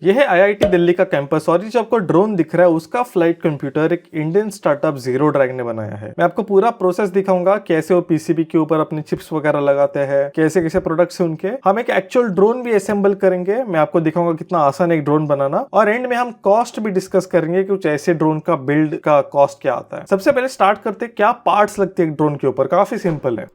यह है आईआईटी दिल्ली का कैंपस और ये जो आपको ड्रोन दिख रहा है उसका फ्लाइट कंप्यूटर एक इंडियन स्टार्टअप जीरो ड्रैग ने बनाया है। मैं आपको पूरा प्रोसेस दिखाऊंगा, कैसे वो पीसीबी के ऊपर अपनी चिप्स वगैरह लगाते हैं, कैसे कैसे प्रोडक्ट्स हैं उनके। हम एक एक्चुअल ड्रोन भी असेंबल करेंगे, मैं आपको दिखाऊंगा कितना आसान है एक ड्रोन बनाना, और एंड में हम कॉस्ट भी डिस्कस करेंगे कि कुछ ऐसे ड्रोन का बिल्ड का कॉस्ट क्या आता है। सबसे पहले स्टार्ट करते हैं क्या पार्ट्स लगते हैं एक ड्रोन के ऊपर। काफी सिंपल है।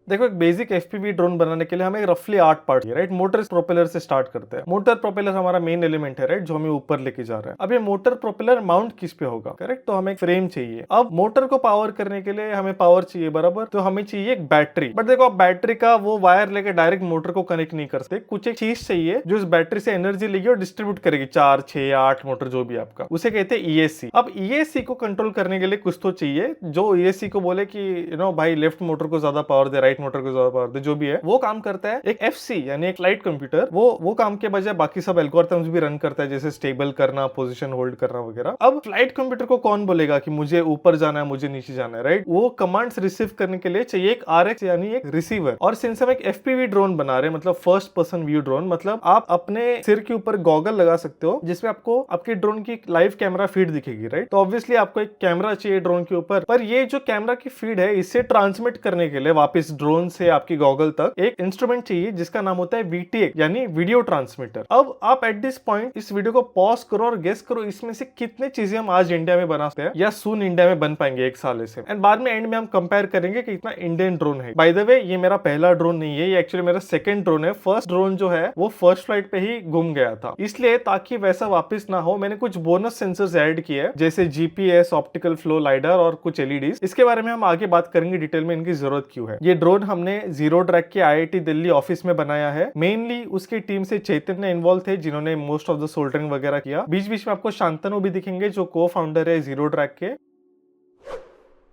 देखो, एक बेसिक एफपीवी ड्रोन बनाने के लिए हमें रफली 8 पार्ट है, राइट। मोटर प्रोपेलर से स्टार्ट करते हैं। मोटर प्रोपेलर हमारा मेन एलिमेंट है, राइट, जो हमें ऊपर लेके जा रहा है। अब ये मोटर प्रोपेलर माउंट किस पे होगा, करेक्ट। तो हमें एक फ्रेम चाहिए। अब मोटर को पावर करने के लिए हमें पावर चाहिए, बराबर। तो हमें चाहिए एक बैटरी। बट देखो, आप बैटरी का वो वायर लेके डायरेक्ट मोटर को कनेक्ट नहीं कर सकते। कुछ एक चीज चाहिए जो इस बैटरी से एनर्जी लेगी और डिस्ट्रीब्यूट करेगी, 4, 6 या 8 मोटर जो भी आपका, उसे कहते हैं ईएससी। अब ईएससी को कंट्रोल करने के लिए कुछ तो चाहिए जो ईएससी को बोले कि भाई लेफ्ट मोटर को ज्यादा पावर दे, राइट मोटर को ज्यादा पावर, जो भी है वो काम करता है। एक एफसी यानी एक फ्लाइट कंप्यूटर, वो काम के बजाय बाकी सब एल्गोरिथम्स भी रन करता है, जैसे स्टेबल करना, पोजीशन होल्ड करना वगैरह। अब फ्लाइट कंप्यूटर को कौन बोलेगा कि मुझे ऊपर जाना है, मुझे नीचे जाना है, राइट। वो कमांड्स रिसीव करने के लिए चाहिए एक आरएक्स यानी एक रिसीवर। और सिंस हम एक एफपीवी ड्रोन बना रहे हैं, मतलब फर्स्ट पर्सन व्यू ड्रोन, मतलब आप अपने सिर के ऊपर गॉगल लगा सकते हो जिसमें आपको आपके ड्रोन की लाइव कैमरा फीड दिखेगी, राइट। तो ऑब्वियसली आपको एक कैमरा चाहिए ड्रोन के ऊपर, पर ये जो कैमरा की फीड है इसे ट्रांसमिट करने के लिए वापस ड्रोन से आपकी गॉगल तक एक इंस्ट्रूमेंट चाहिए जिसका नाम होता है वीटीएक्स यानी वीडियो ट्रांसमीटर। अब आप एट दिस पॉइंट इस वीडियो को पॉज करो और गेस करो इसमें से कितने चीजें हम आज इंडिया में बना सकते हैं या सून इंडिया में बन पाएंगे एक साल से। एंड बाद में एंड में हम कंपेयर करेंगे कि कितना इंडियन ड्रोन है। बाय द वे, ये मेरा पहला ड्रोन नहीं है, ये एक्चुअली मेरा सेकंड ड्रोन है। फर्स्ट ड्रोन जो है वो फर्स्ट फ्लाइट पे ही गुम गया था, इसलिए ताकि वैसा वापस ना हो मैंने कुछ बोनस सेंसर्स ऐड किए जैसे जीपीएस, ऑप्टिकल फ्लो लाइडर और कुछ एलईडीज। इसके बारे में हम आगे बात करेंगे डिटेल में, इनकी जरूरत क्यों है। ये ड्रोन हमने जीरो ड्रैग के आईआईटी दिल्ली ऑफिस में बनाया है। मेनली उसकी टीम से चैतन्य इन्वॉल्व थे जिन्होंने मोस्ट ऑफ द सोल्डरिंग वगैरह किया। बीच बीच में आपको शांतनु भी दिखेंगे जो को फाउंडर है जीरो ड्रैग के।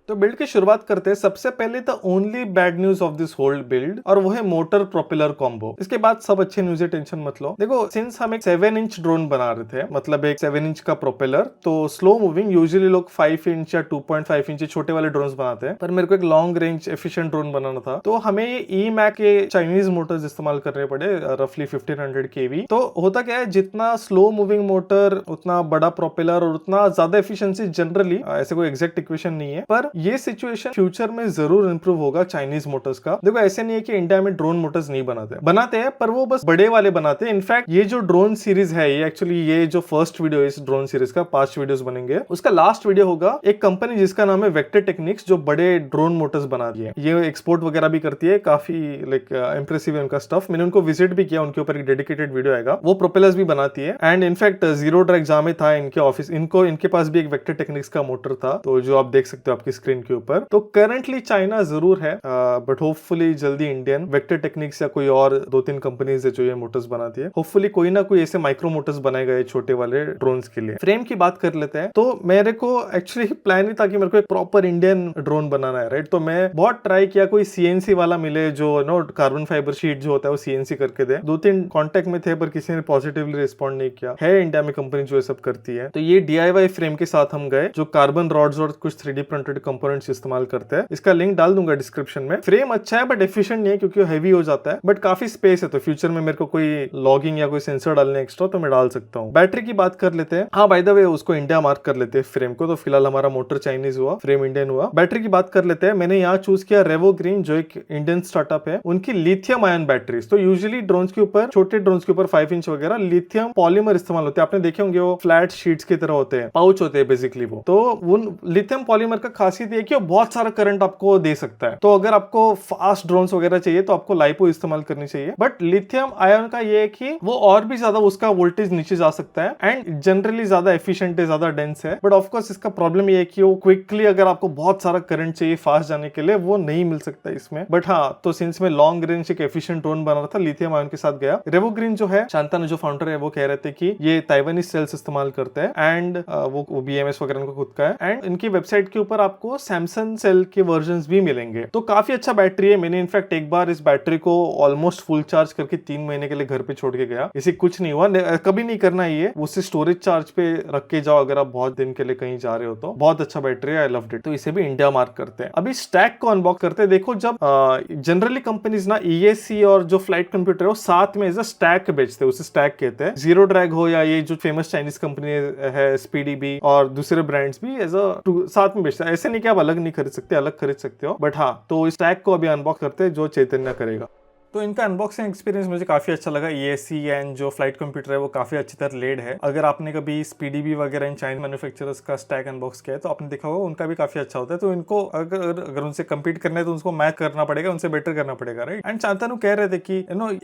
तो बिल्ड की शुरुआत करते हैं। सबसे पहले the only bad news of this whole build, और वो है मोटर प्रोपेलर कॉम्बो। इसके बाद सब अच्छे न्यूज है, टेंशन मत लो। देखो, सिंस हम एक 7 इंच ड्रोन बना रहे थे, मतलब एक 7 इंच का प्रोपेलर, तो स्लो मूविंग यूजुअली लोग 5 इंच या 2.5 इंच छोटे वाले ड्रोन बनाते हैं, पर मेरे को एक लॉन्ग रेंज एफिशिएंट ड्रोन बनाना था, तो हमें ये ई-मैक के चाइनीज मोटर्स इस्तेमाल करने पड़े, रफली 1500 kV। तो होता क्या है, जितना स्लो मूविंग मोटर उतना बड़ा प्रोपेलर और उतना ज्यादा एफिशिएंसी। जनरली ऐसे कोई एग्जैक्ट इक्वेशन नहीं है, पर ये सिचुएशन फ्यूचर में जरूर इंप्रूव होगा चाइनीज मोटर्स का। देखो, ऐसे नहीं है कि इंडिया में ड्रोन मोटर्स नहीं बनाते हैं, पर वो बस बड़े वाले बनाते हैं। इनफैक्ट ये जो ड्रोन सीरीज है, ये एक्चुअली ये जो फर्स्ट वीडियो है इस ड्रोन सीरीज का, 5 वीडियोस बनेंगे, उसका लास्ट वीडियो होगा एक कंपनी जिसका नाम है वेक्टर टेक्निक्स, जो बड़े ड्रोन मोटर्स बनाती है। ये एक्सपोर्ट वगैरह भी करती है, काफी लाइक इंप्रेसिव है उनका स्टफ। मैंने उनको विजिट भी किया, उनके ऊपर एक डेडिकेटेड वीडियो आएगा। वो प्रोपेलर्स भी बनाती है। एंड इनफैक्ट जीरो ड्रैग जहां में था इनके ऑफिस, इनके पास भी एक वेक्टर टेक्निक्स का मोटर था, तो जो आप देख सकते हो आपकी स्क्रीन के ऊपर। तो करंटली चाइना जरूर है, बट होपफुली जल्दी इंडियन वेक्टर टेक्निक्स या कोई और 2-3 कंपनीज है जो ये मोटर्स बनाती है। होपफुली कोई ना कोई ऐसे माइक्रो मोटर्स बनाए गए छोटे वाले ड्रोन्स के लिए। फ्रेम की बात कर लेते हैं। तो मेरे को एक्चुअली प्लान ही था कि मेरे को एक प्रॉपर इंडियन ड्रोन बनाना है, राइट। तो मैं बहुत ट्राई किया, कोई सीएनसी वाला मिले जो कार्बन फाइबर शीट जो होता है वो सीएनसी करके दे। 2-3 कॉन्टेक्ट में थे, पर किसी ने पॉजिटिवली रिस्पॉन्ड नहीं किया है। इंडिया में कंपनी जो ये सब करती है। तो ये DIY फ्रेम के साथ हम गए, जो कार्बन रॉड्स और कुछ 3D प्रिंटेड कंपोनेंट्स इस्तेमाल करते हैं। इसका लिंक डाल दूंगा डिस्क्रिप्शन में। फ्रेम अच्छा है बट एफिशिएंट नहीं है क्योंकि हैवी हो जाता है, बट काफी स्पेस है, तो फ्यूचर में मेरे को कोई लॉगिंग या कोई सेंसर डालने एक्स्ट्रा तो मैं डाल सकता हूँ। बैटरी की बात कर लेते हैं। हाँ, बाय द वे उसको इंडिया मार्क कर लेते हैं फ्रेम को। तो फिलहाल हमारा मोटर चाइनीज हुआ, फ्रेम इंडियन हुआ। बैटरी की बात कर लेते हैं। मैंने यहाँ चूज किया रेवो ग्रीन, जो एक इंडियन स्टार्टअप है, उनकी लिथियम आयन बैटरीज। तो यूजुअली ड्रोन्स के ऊपर, छोटे ड्रोन्स के ऊपर 5 इंच वगैरह लिथियम पॉलीमर इस्तेमाल होते हैं। आपने देखे होंगे वो फ्लैट शीट्स की तरह होते हैं, पाउच होते हैं बेसिकली वो। तो उन लिथियम पॉलीमर का खासियत है कि वो बहुत सारा करंट आपको दे सकता है। तो अगर आपको फास्ट ड्रोन्स वगैरह चाहिए तो आपको लाइपो इस्तेमाल करनी चाहिए। बट लिथियम आयन का ये है कि वो और भी ज्यादा उसका वोल्टेज नीचे जा सकता है एंड जनरली ज्यादा एफिशिएंट है, ज्यादा डेंस है। बट ऑफकोर्स इसका प्रॉब्लम ये है कि वो क्विकली, अगर आपको बहुत सारा करंट चाहिए फास्ट जाने के लिए, वो नहीं मिल सकता इसमें। बट हाँ, तो सिंस में लॉन्ग रेंज एक एफिशिएंट ड्रोन बना रहा था, लिथियम आयन के साथ गया। रेवो ग्रीन जो है, शांतनु जो फाउंडर है वो कह रहे थे कि ये ताइवानी सेल्स इस्तेमाल करते हैं एंड वो BMS वगैरह उनका खुद का है। एंड इनकी वेबसाइट के ऊपर आपको आपको सैमसंग सेल के वर्जन भी मिलेंगे। तो काफी अच्छा बैटरी है। मैंने इनफैक्ट एक बार इस बैटरी को ऑलमोस्ट फुल चार्ज करके 3 महीने के लिए घर पे छोड़ के गया, इसे कुछ नहीं हुआ। कभी नहीं करना ये, उसे स्टोरेज चार्ज पे रख के जाओ अगर आप बहुत दिन के लिए कहीं जा रहे हो तो। बहुत अच्छा बैटरी है, आई लव्ड इट। तो इसे भी इंडिया मार्क करते हैं। अभी स्टैक को अनबॉक्स करते हैं। देखो जब जनरली कंपनीज ना ईएससी और जो फ्लाइट कंप्यूटर है वो साथ में एज अ स्टैक बेचते हैं, उसे स्टैक कहते हैं। जीरो ड्रैग हो या ये जो फेमस चाइनीज कंपनी है स्पीडीबी और दूसरे ब्रांड्स भी एज अ साथ में बेचते हैं। ऐसे नहीं कि आप अलग नहीं खरीद सकते, अलग खरीद सकते हो, बट हाँ, तो इस टैग को अभी अनबॉक्स करते हैं जो चैतन्य करेगा। तो इनका अनबॉक्सिंग एक्सपीरियंस मुझे काफी अच्छा लगा। ईएससी एंड जो फ्लाइट कंप्यूटर है वो काफी अच्छी तरह लेड है। अगर आपने कभी स्पीडीबी वगैरह इन चाइनीज मैन्युफैक्चरर्स का स्टैक अनबॉक्स किया है तो आपने देखा होगा उनका भी काफी अच्छा होता है। तो इनको अगर उनसे कम्पीट करना है तो उनको मैच करना पड़ेगा, उनसे बेटर करना पड़ेगा, राइट। एंड शांतनु कह रहे थे कि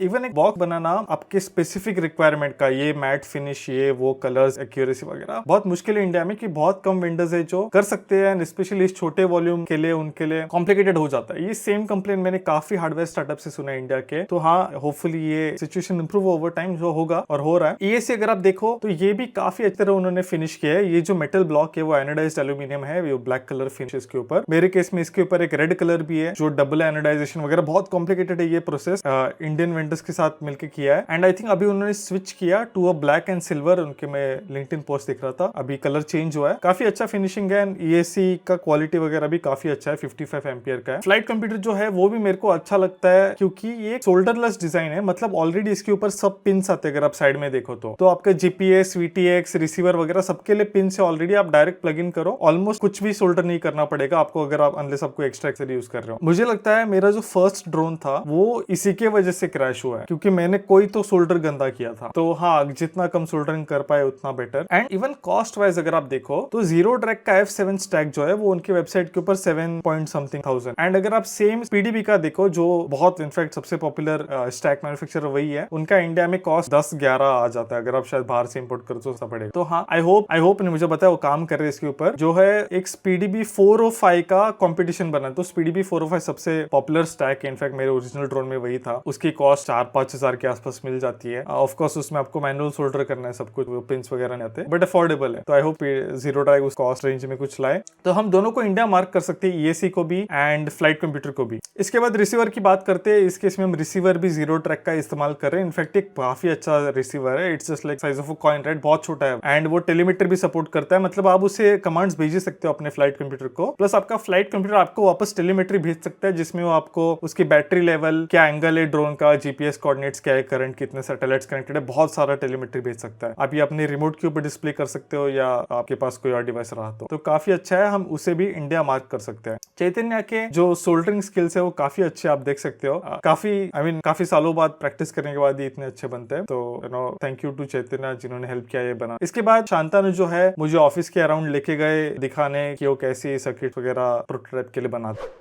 इवन एक बॉक्स बनाना आपके स्पेसिफिक रिक्वायरमेंट का, ये मैट फिनिश, ये वो कलर्स, एक्यूरेसी वगैरह बहुत मुश्किल है इंडिया में, कि बहुत कम वेंडर्स है जो कर सकते हैं। स्पेशली इस छोटे वॉल्यूम के लिए उनके लिए कॉम्प्लिकेटेड हो जाता है। ये सेम कंप्लेन मैंने काफी हार्डवेयर स्टार्टअप से सुना है इंडिया के। तो हाँ, होपफुली ये सिचुएशन इंप्रूव ओवर टाइम जो होगा और हो रहा है। ईएससी अगर आप देखो तो ये भी काफी अच्छी तरह उन्होंने फिनिश किया है। ये जो मेटल ब्लॉक है वो एनोडाइज्ड एल्यूमिनियम है, वो ब्लैक कलर फिनिश इसके ऊपर। मेरे केस में इसके ऊपर एक रेड कलर भी है जो डबल एनोडाइजेशन वगैरह, बहुत कॉम्प्लिकेटेड है ये प्रोसेस। इंडियन वेंडर्स के साथ मिलकर किया है। एंड आई थिंक अभी उन्होंने स्विच किया to a black and silver. उनके मैं लिंक्डइन पोस्ट दिख रहा था, अभी कलर चेंज हुआ है। काफी अच्छा फिनिशिंग है। ईएससी का क्वालिटी वगैरह भी काफी अच्छा है, 55 एम्पियर का है। फ्लाइट कंप्यूटर जो है वो भी मेरे को अच्छा लगता है क्योंकि ये शोल्डरलेस डिजाइन है। मतलब ऑलरेडी इसके ऊपर सब पिन्स आते हैं। अगर आप साइड में देखो तो आपका जीपीएस, वीटीएक्स, रिसीवर वगैरह सबके लिए पिन से ऑलरेडी आप डायरेक्ट प्लग इन करो। ऑलमोस्ट कुछ भी सोल्डर नहीं करना पड़ेगा आपको, अगर आप अनलेस आपको एक्स्ट्रा एक्सेसरी यूज कर रहे हो। मुझे लगता है मेरा जो फर्स्ट ड्रोन था वो इसी के वजह से क्रैश हुआ है, क्योंकि मैंने कोई तो सोल्डर गंदा किया था। तो हाँ, जितना कम सोल्डरिंग कर पाए उतना better. And even cost wise अगर आप देखो तो जीरो ड्रैग का F7 स्टैक जो है वो उनकी वेबसाइट के ऊपर 7 पॉइंट समथिंग थाउजेंड। एंड अगर आप सेम पीडीबी का देखो जो बहुत इनफैक्ट सबसे पॉपुलर स्टैक मैन्युफैक्चरर वही है, उनका इंडिया में कॉस्ट 10-11 आ जाता है। अगर आप शायद बाहर से इंपोर्ट करो तो पड़ेगा। तो हाँ, आई होप ने मुझे बताया वो काम कर रहे हैं इसके ऊपर। जो है एक स्पीडीबी 405 का कंपटीशन बना। तो स्पीडीबी 405 सबसे पॉपुलर स्टैक है। इनफैक्ट मेरे ओरिजिनल ड्रोन में वही था। उसकी कॉस्ट 4-5 हजार के आसपास मिल जाती है। ऑफ कोर्स उसमें आपको मैनुअल सोल्डर करना है, सब कुछ पिंस वगैरह नहीं आते, बट अफोर्डेबल है। तो आई होप जीरो ड्रैग उस कॉस्ट रेंज में कुछ लाए। तो हम दोनों को इंडिया मार्क कर सकते हैं, ईएससी को भी एंड फ्लाइट कंप्यूटर को भी। इसके बाद रिसीवर की बात करते हैं। इस केस में हम रिसीवर भी जीरो ट्रैक का इस्तेमाल कर रहे हैं। इनफैक्ट एक काफी अच्छा रिसीवर है। It's just like size of a coin, right. बहुत छोटा है एंड वो टेलीमीटर भी सपोर्ट करता है। मतलब आप उसे कमांड्स भेज सकते हो अपने फ्लाइट कंप्यूटर को। प्लस आपका फ्लाइट कंप्यूटर आपको वापस टेलीमेट्री भेज सकता है, जिसमें वो आपको उसकी बैटरी लेवल, क्या एंगल है ड्रोन का, जीपीएस कोऑर्डिनेट्स क्या है, करंट कितने सैटेलाइट्स कनेक्टेड है, बहुत सारा टेलीमेट्री भेज सकता है। आप ये अपने रिमोट के ऊपर डिस्प्ले कर सकते हो या आपके पास कोई और डिवाइस रहा तो काफी अच्छा है। हम उसे भी इंडिया मार्क कर सकते हैं। चैतन्य के जो सोल्डरिंग स्किल्स है वो काफी अच्छे, आप देख सकते हो। काफी सालों बाद प्रैक्टिस करने के बाद ये इतने अच्छे बनते हैं। तो थैंक यू टू चैतन्य जिन्होंने हेल्प किया ये बना। इसके बाद शांतनु जो है मुझे ऑफिस के अराउंड लेके गए दिखाने कि वो कैसी सर्किट वगैरह प्रोटोटाइप के लिए बनाते।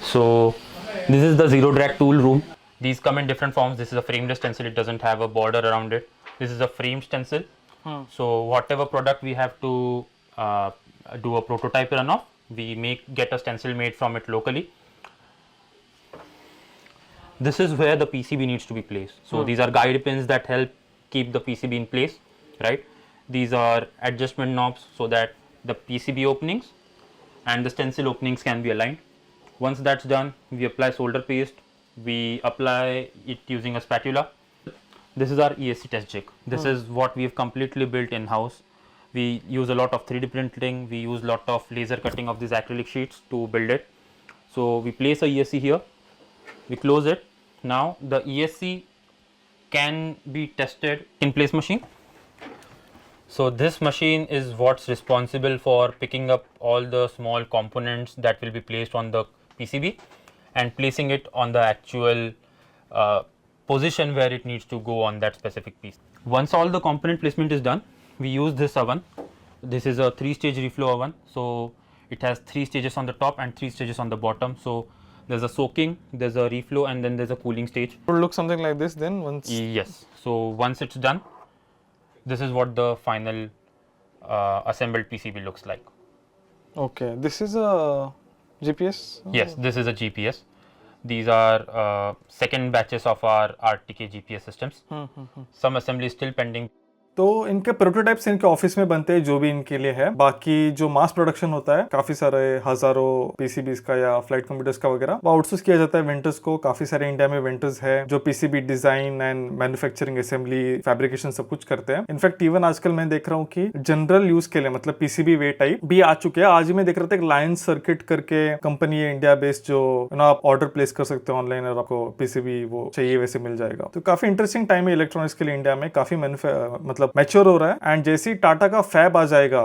So this is the zero drag tool room. These come in different forms. This is a frameless stencil. It doesn't have a border around it. This is a frame stencil. So whatever product we have to do a prototype run of, we get a stencil made from it locally. This is where the PCB needs to be placed. So these are guide pins that help keep the PCB in place, right? These are adjustment knobs so that the PCB openings and the stencil openings can be aligned. Once that's done, we apply solder paste. We apply it using a spatula. This is our ESC test jig. This is what we have completely built in-house. We use a lot of 3D printing. We use a lot of laser cutting of these acrylic sheets to build it. So we place a ESC here. We close it. Now the ESC can be tested in place machine. So this machine is what's responsible for picking up all the small components that will be placed on the PCB and placing it on the actual position where it needs to go on that specific piece. Once all the component placement is done, we use this oven. This is a 3-stage reflow oven. So it has 3 stages on the top and 3 stages on the bottom. So there's a soaking, there's a reflow, and then there's a cooling stage. It will look something like this then once. Yes. So once it's done, this is what the final assembled PCB looks like. Okay, this is a GPS? Yes, this is a GPS. These are second batches of our RTK GPS systems. Some assembly is still pending. तो इनके prototypes इनके office में बनते हैं जो भी इनके लिए है। बाकी जो मास प्रोडक्शन होता है काफी सारे हजारों पीसीबीज का या फ्लाइट कंप्यूटर्स का वगैरह वो आउटसोर्स किया जाता है वेंडर्स को। काफी सारे इंडिया में वेंडर्स है जो PCB design and manufacturing, assembly, fabrication सब कुछ करते हैं। इनफैक्ट इवन आजकल मैं देख रहा हूँ कि जनरल यूज के लिए मतलब पीसीबी वे टाइप भी आ चुके हैं। आज ही मैं देख रहा था एक लायन सर्किट करके कंपनी है इंडिया बेस्ड जो आप ऑर्डर प्लेस कर सकते हो ऑनलाइन और आपको पीसीबी वो चाहिए वैसे मिल जाएगा। तो काफी इंटरेस्टिंग टाइम है इलेक्ट्रॉनिक्स के लिए इंडिया में। काफी मतलब मैच्योर हो रहा है एंड जैसे ही टाटा का फैब आ जाएगा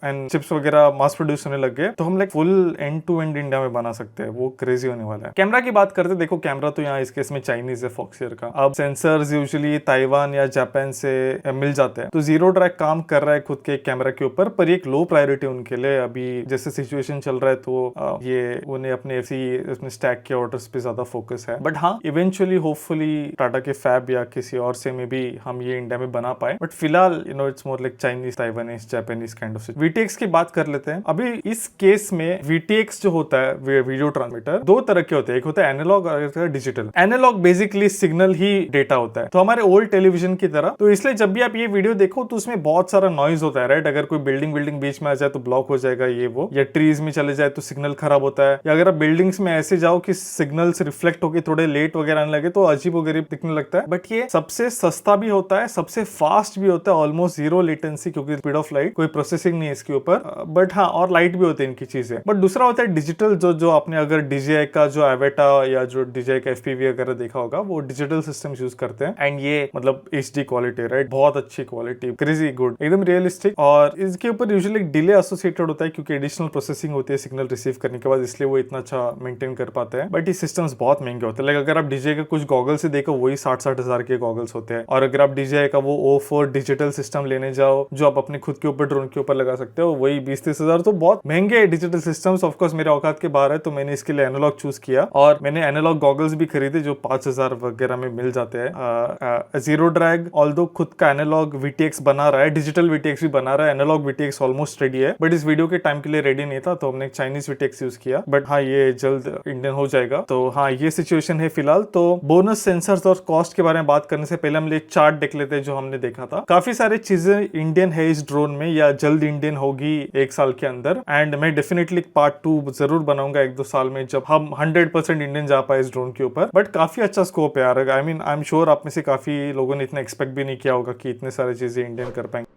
एंड चिप्स वगैरह मास प्रोड्यूस होने लग गए तो हम like full end to end India में बना सकते हैं। वो क्रेजी होने वाला है। कैमरा की बात करते देखो कैमरा तो यहाँ इस केस में चाइनीज है फॉक्सियर का। अब सेंसर्स यूजुअली ताइवान या जापान से मिल जाते हैं तो जीरो ड्रैग काम कर रहा है खुद के कैमरा के ऊपर, पर एक लो प्रायोरिटी उनके लिए अभी जैसे सिचुएशन चल रहा है तो ये उन्हें अपने अपने स्टैक के ऑर्डर्स पे ज्यादा फोकस है। बट हाँ इवेंचुअली होपफुली टाटा के फैब या किसी और से में भी हम ये इंडिया में बना पाए। बट फिलहाल it's more like Chinese, Taiwanese, Japanese kind of. VTX की बात कर लेते हैं। अभी इस केस में वीटीएक्स जो होता है वीडियो ट्रांसमीटर दो तरह के होते हैं, एक होता है एनालॉग और एक होता है डिजिटल। एनालॉग बेसिकली सिग्नल ही डेटा होता है तो हमारे ओल्ड टेलीविजन की तरह। तो इसलिए जब भी आप ये वीडियो देखो तो उसमें बहुत सारा नॉइज होता है राइट। अगर कोई बिल्डिंग बीच में आ जाए तो ब्लॉक हो जाएगा ये वो, या ट्रीज में चले जाए तो सिग्नल खराब होता है, या अगर आप बिल्डिंग्स में ऐसे जाओ कि सिग्नल से रिफ्लेक्ट होकर थोड़े लेट वगैरह आने लगे तो अजीब वगैरह दिखने लगता है। बट ये सबसे सस्ता भी होता है, सबसे फास्ट भी होता है, ऑलमोस्ट जीरो लेटेंसी क्योंकि स्पीड ऑफ लाइट, कोई प्रोसेसिंग नहीं है इसके ऊपर। बट हाँ और लाइट भी होते हैं इनकी चीजें। बट दूसरा होता है डिजिटल जो आपने अगर DJI का जो एवेटा या जो DJI का FPV वगैरह देखा होगा वो डिजिटल सिस्टम यूज करते हैं एंड ये मतलब HD क्वालिटी राइट, बहुत अच्छी क्वालिटी, क्रेजी गुड, एकदम रियलिस्टिक। और इसके ऊपर यूजुअली डिले एसोसिएटेड होता है क्योंकि एडिशनल प्रोसेसिंग होती है सिग्नल रिसीव करने के बाद, इसलिए वो इतना अच्छा मेंटेन कर पाते हैं। बट ये सिस्टम्स बहुत महंगे होते हैं। लाइक अगर आप DJI का कुछ गॉगल्स से देखो वही 60-60 हजार के गॉगल्स होते हैं, और अगर आप DJI का वो O4 डिजिटल सिस्टम लेने जाओ जो आप अपने खुद के ऊपर ड्रोन के ऊपर लगा सकते हो वही 20-30 हजार। तो बहुत महंगे डिजिटल सिस्टम्स। ऑफ कोर्स मेरे औकात के बाहर है तो मैंने इसके लिए एनालॉग चूज किया और मैंने एनालॉग गॉगल्स भी खरीदे जो 5000 वगैरह में मिल जाते हैं। जीरो ड्रैग ऑल्दो खुद का एनालॉग VTX बना रहा है, डिजिटल VTX भी बना रहा है, एनालॉग VTX ऑलमोस्ट रेडी है, बट इस वीडियो के टाइम के लिए रेडी नहीं था तो हमने चाइनीज VTX यूज किया। बट हाँ ये जल्द इंडियन हो जाएगा। तो हाँ ये सिचुएशन है फिलहाल। तो बोनस सेंसर्स और कॉस्ट के बारे में बात करने से पहले हम एक चार्ट देख लेते हैं जो हमने देखा था। काफी सारी चीजें इंडियन है इस ड्रोन में या जल्द इंडियन होगी 1 साल के अंदर, एंड मैं डेफिनेटली पार्ट 2 जरूर बनाऊंगा 1-2 साल में जब हम 100% इंडियन जा पाए इस ड्रोन के ऊपर। बट काफी अच्छा स्कोप है यार। आई एम श्योर आप में से काफी लोगों ने इतना एक्सपेक्ट भी नहीं किया होगा कि इतने सारी चीजें इंडियन कर पाएंगे।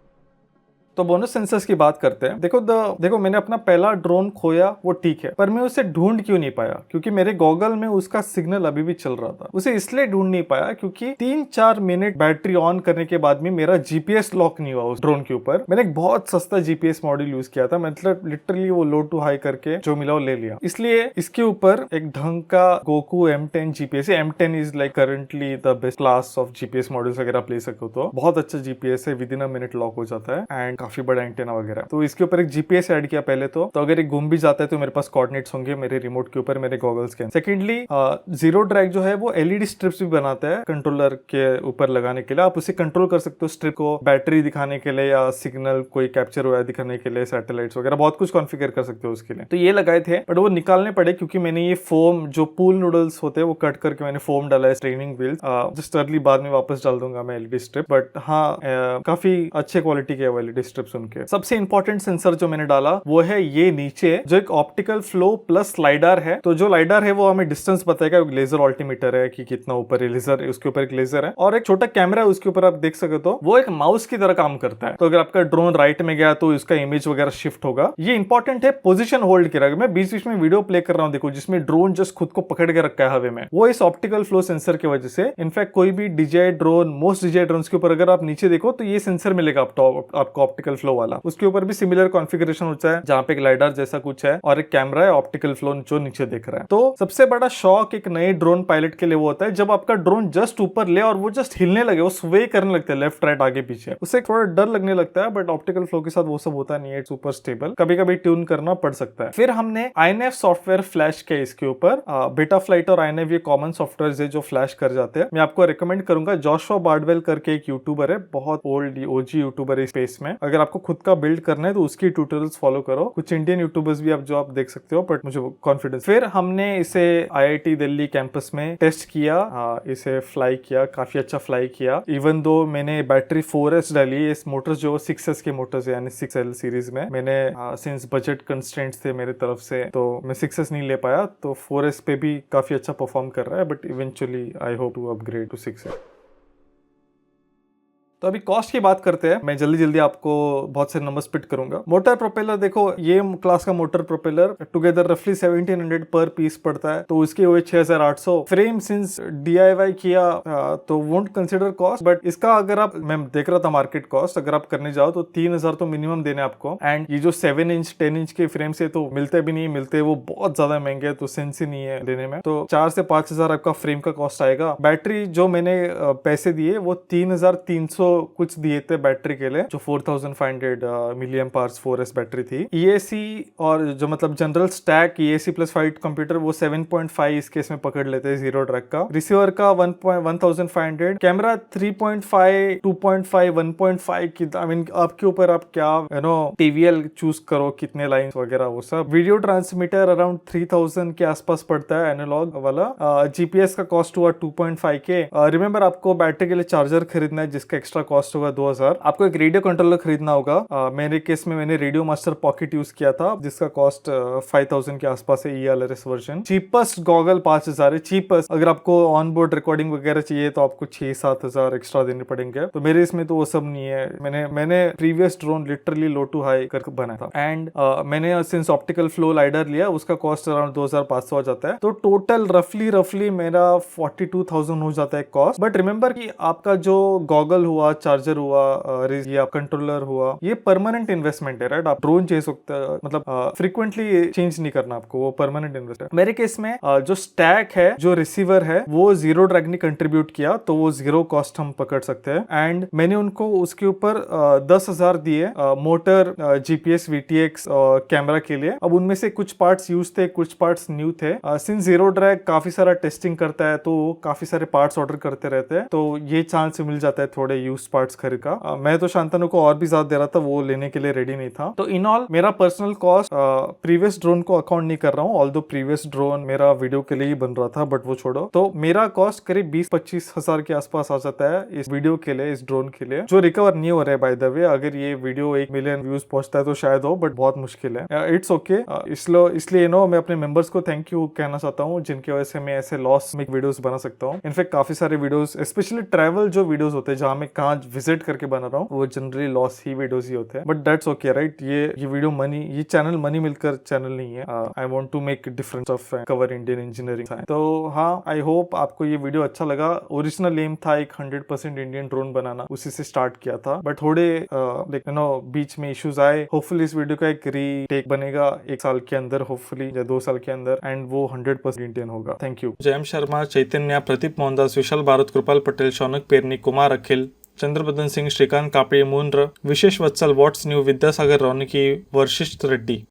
तो बोनस सेंसर्स की बात करते हैं। देखो मैंने अपना पहला ड्रोन खोया वो ठीक है, पर मैं उसे ढूंढ क्यों नहीं पाया क्योंकि मेरे गॉगल में उसका सिग्नल अभी भी चल रहा था। उसे इसलिए ढूंढ नहीं पाया क्योंकि 3-4 मिनट बैटरी ऑन करने के बाद में मेरा GPS लॉक नहीं हुआ उस ड्रोन के ऊपर। मैंने एक बहुत सस्ता GPS मॉड्यूल यूज किया था, मतलब लिटरली वो लो टू हाई करके जो मिला वो ले लिया। इसलिए इसके ऊपर एक ढंग का गोकू M10 GPS है। M10 is like currently the best class of GPS modules अगर आप ले सको तो। बहुत अच्छा GPS है, with in a minute lock हो जाता है एंड काफी बड़ा एंटेना वगैरह। तो इसके ऊपर एक GPS ऐड किया पहले तो अगर एक गुम भी जाता है तो मेरे पास कोऑर्डिनेट्स होंगे मेरे रिमोट के ऊपर, मेरे गॉगल्स के। सेकेंडली जीरो ड्रैग जो है वो LED स्ट्रिप्स भी बनाता है कंट्रोलर के ऊपर लगाने के लिए। आप उसे कंट्रोल कर सकते हो स्ट्रिप को बैटरी दिखाने के लिए या सिग्नल कोई कैप्चर हुआ दिखाने के लिए, सैटेलाइट्स वगैरह बहुत कुछ कॉन्फ़िगर कर सकते हो उसके लिए। तो ये लगाए थे बट वो निकालने पड़े क्योंकि मैंने ये फोम जो पूल नूडल्स होते हैं वो कट करके मैंने फोम डाला है ट्रेनिंग व्हील। जस्ट अर्ली बाद में वापस डाल दूंगा मैं LED स्ट्रिप। बट हाँ काफी अच्छे क्वालिटी के LED स्ट्रिप्स उनके। सबसे इंपॉर्टेंट सेंसर जो मैंने डाला वो है ये नीचे जो एक ऑप्टिकल फ्लो प्लस लाइडार है। तो जो लाइडार है वो हमें डिस्टेंस बताएगा, लेजर ऑल्टीमीटर है कि कितना ऊपर है लेजर, उसके ऊपर एक लेजर है और एक छोटा कैमरा है उसके ऊपर आप देख सकते हो। वो एक माउस की तरह काम करता है। तो अगर आपका ड्रोन राइट में गया तो उसका इमेज वगैरह शिफ्ट होगा। ये इंपॉर्टेंट है पोजीशन होल्ड के रख। मैं बीच बीच में वीडियो प्ले कर रहा हूँ देखो जिसमें ड्रोन जस्ट खुद को पकड़ के रखा है हवा में, वो इस ऑप्टिकल फ्लो सेंसर की वजह से। इनफैक्ट कोई भी DJI drone, most DJI drone के ऊपर अगर आप नीचे देखो तो ये सेंसर मिलेगा आपको ऑप्टिकल फ्लो वाला। उसके ऊपर भी सिमिलर कॉन्फ़िगरेशन होता है जहां पे एक लाइडार जैसा कुछ है और एक कैमरा है ऑप्टिकल फ्लो जो नीचे दिख रहा है। तो सबसे बड़ा शॉक एक नए ड्रोन पायलट के लिए वो होता है जब आपका ड्रोन जस्ट ऊपर ले और वो जस्ट हिलने लगे, वो स्वे करने लगता है लेफ्ट राइट आगे पीछे। उससे थोड़ा डर लगने लगता है बट ऑप्टिकल फ्लो के साथ वो सब होता नहीं है, सुपर स्टेबल। कभी कभी ट्यून करना पड़ सकता है। फिर हमने INAV सॉफ्टवेयर फ्लैश किया इसके ऊपर। बेटा फ्लाइट और INAV ये कॉमन सॉफ्टवेयर है जो फ्लैश कर जाते हैं। मैं आपको रिकमेंड करूंगा, जॉशुआ बार्डवेल करके एक यूट्यूबर है, बहुत ओल्ड OG यूट्यूबर है स्पेस में। अगर आपको खुद का बिल्ड करना है तो उसकी ट्यूटोरियल्स फॉलो करो। कुछ इंडियन यूट्यूबर्स भी जो आप देख सकते हो, बट मुझे कॉन्फिडेंस। फिर हमने इसे IIT दिल्ली कैंपस में टेस्ट किया, इसे फ्लाई किया, काफी अच्छा फ्लाई किया। इवन दो मैंने बैटरी 4S डाली, इस मोटर्स जो 6S के मोटर्स है यानी 6L सीरीज में, मैंने सिंस बजट कंस्ट्रेंट्स थे मेरे तरफ से तो मैं 6S नहीं ले पाया, तो 4S पे भी काफी अच्छा परफॉर्म कर रहा है, but eventually I hope to upgrade to 6S। तो अभी कॉस्ट की बात करते हैं। मैं जल्दी जल्दी आपको बहुत से नंबर स्पिट करूंगा। मोटर प्रोपेलर देखो, ये क्लास का मोटर प्रोपेलर टुगेदर रफली 1700 पर पीस पड़ता है, तो उसके हुए 6800। फ्रेम सिंस DIY किया तो वोंट कंसिडर कॉस्ट, बट इसका अगर आप, मैं देख रहा था मार्केट कॉस्ट, अगर आप करने जाओ तो 3000 तो मिनिमम देने आपको। एंड ये जो 7 इंच 10 इंच के फ्रेम से तो मिलते भी नहीं, मिलते वो बहुत ज्यादा महंगे, तो सेंस ही नहीं है लेने में। तो 4 से 5000 आपका फ्रेम का कॉस्ट आएगा। बैटरी जो मैंने पैसे दिए वो 3300 कुछ दिए थे बैटरी के लिए, जो 4500 मिलियन पार्स 4S बैटरी थी। EAC और जो मतलब general stack EAC plus fight computer वो 7.5 इस केस में पकड़ लेते हैं जीरो ट्रैक का। रिसीवर का 1500, कैमरा 3.5, 2.5, 1.5 की, आई मीन आपके ऊपर आप क्या TVL चूज करो कितने लाइन वगैरह वो सब। वीडियो ट्रांसमीटर अराउंड 3000 के आसपास पड़ता है एनालॉग वाला। GPS का कॉस्ट हुआ 2.5 के। रिमेंबर आपको बैटरी के लिए चार्जर खरीदना है जिसका एक्स्ट्रा कॉस्ट होगा 2000। आपको एक रेडियो कंट्रोलर खरीदना होगा। मेरे केस में मैंने रेडियो मास्टर पॉकेट यूज किया था जिसका कॉस्ट 5000 के आसपास है, ELRS वर्जन। चीपेस्ट गॉगल 5000 है, चीपेस्ट। अगर आपको ऑन बोर्ड रिकॉर्डिंग वगैरह चाहिए तो आपको 6-7 हजार एक्स्ट्रा देने पड़ेंगे, तो मेरे इसमें तो वो सब नहीं है। मैंने previous drone literally low to high करके बनाया था। एंड मैंने सिंस ऑप्टिकल फ्लो लाइडर लिया, उसका कॉस्ट अराउंड 2500 आ जाता है। तो टोटल रफली मेरा 42000 हो जाता है कॉस्ट। बट रिमेंबर कि आपका जो गॉगल हुआ, चार्जर हुआ, ये कंट्रोलर हुआ, ये परमानेंट इन्वेस्टमेंट है, राइट? आप ड्रोन चेंज सकते हैं, मतलब फ्रीक्वेंटली चेंज नहीं करना आपको, वो परमानेंट इन्वेस्टमेंट। मेरे केस में जो स्टैक है, जो रिसीवर है, वो जीरो ड्रैग ने कंट्रीब्यूट किया, तो वो जीरो कॉस्ट हम पकड़ सकते हैं। एंड मैंने उनको उसके ऊपर 10,000 दिए मोटर, GPS, VTX कैमरा के लिए। अब उनमें से कुछ पार्ट्स यूज थे, कुछ पार्ट्स न्यू थे। सिंस जीरो ड्रैग काफी सारा टेस्टिंग करता है, तो काफी सारे पार्ट्स ऑर्डर करते रहते हैं, तो ये चांस मिल जाता है थोड़े यूज पार्ट्स खरीद का। मैं तो शांतनु को और भी ज्यादा दे रहा था, वो लेने के लिए रेडी नहीं था। तो इन ऑल मेरा पर्सनल कॉस्ट प्रीवियस ड्रोन को अकाउंट नहीं कर रहा हूँ, ऑल्दो प्रीवियस ड्रोन मेरा वीडियो के लिए ही बन रहा था, बट वो छोड़ो। तो मेरा कॉस्ट करीब 20-25 हजार के आसपास आ जाता है इस वीडियो के लिए, इस ड्रोन के लिए, जो रिकवर नहीं हो रहा है बाय द वे। अगर ये वीडियो 1 मिलियन व्यूज पहुंचता है तो शायद हो, बट बहुत मुश्किल है। It's okay. इसलिए मैं अपने मेंबर्स को थैंक यू कहना चाहता हूँ, जिनकी वजह से मैं ऐसे लॉस मेक वीडियोस बना सकता हूँ। इनफैक्ट काफी सारे वीडियोस, स्पेशली ट्रैवल जो वीडियोस होते हैं जहाँ मैं कहाँ विजिट करके बना रहा हूँ, वो जनरली लॉस ही वीडियोस ही होते हैं, बट दैट्स ओके, राइट? ये वीडियो मनी, ये चैनल मनी मिलकर चैनल नहीं है। I want to make difference of cover Indian engineering. तो हाँ, आई होप आपको ये वीडियो अच्छा लगा। ओरिजिनल एम था एक 100% इंडियन ड्रोन बनाना, उसी से स्टार्ट किया था, बट थोड़े बीच में इश्यूज आए। होपफुली इस वीडियो का एक रीटेक बनेगा 1 साल के अंदर, होपफुली, या 2 साल के अंदर, एंड वो 100% इंडियन होगा। Thank you. Jayam Sharma, Chaitanya, Pradeep Mohandas, Vishal Bharat, Kripal Patel, Shaunak Perni, Kumar Akhil, Chandrabadan Singh, Shrikant Kapde, Mundra, Vishesh Vatsal, what's new, Vidyasagar Rauniki, Varshishth Reddy.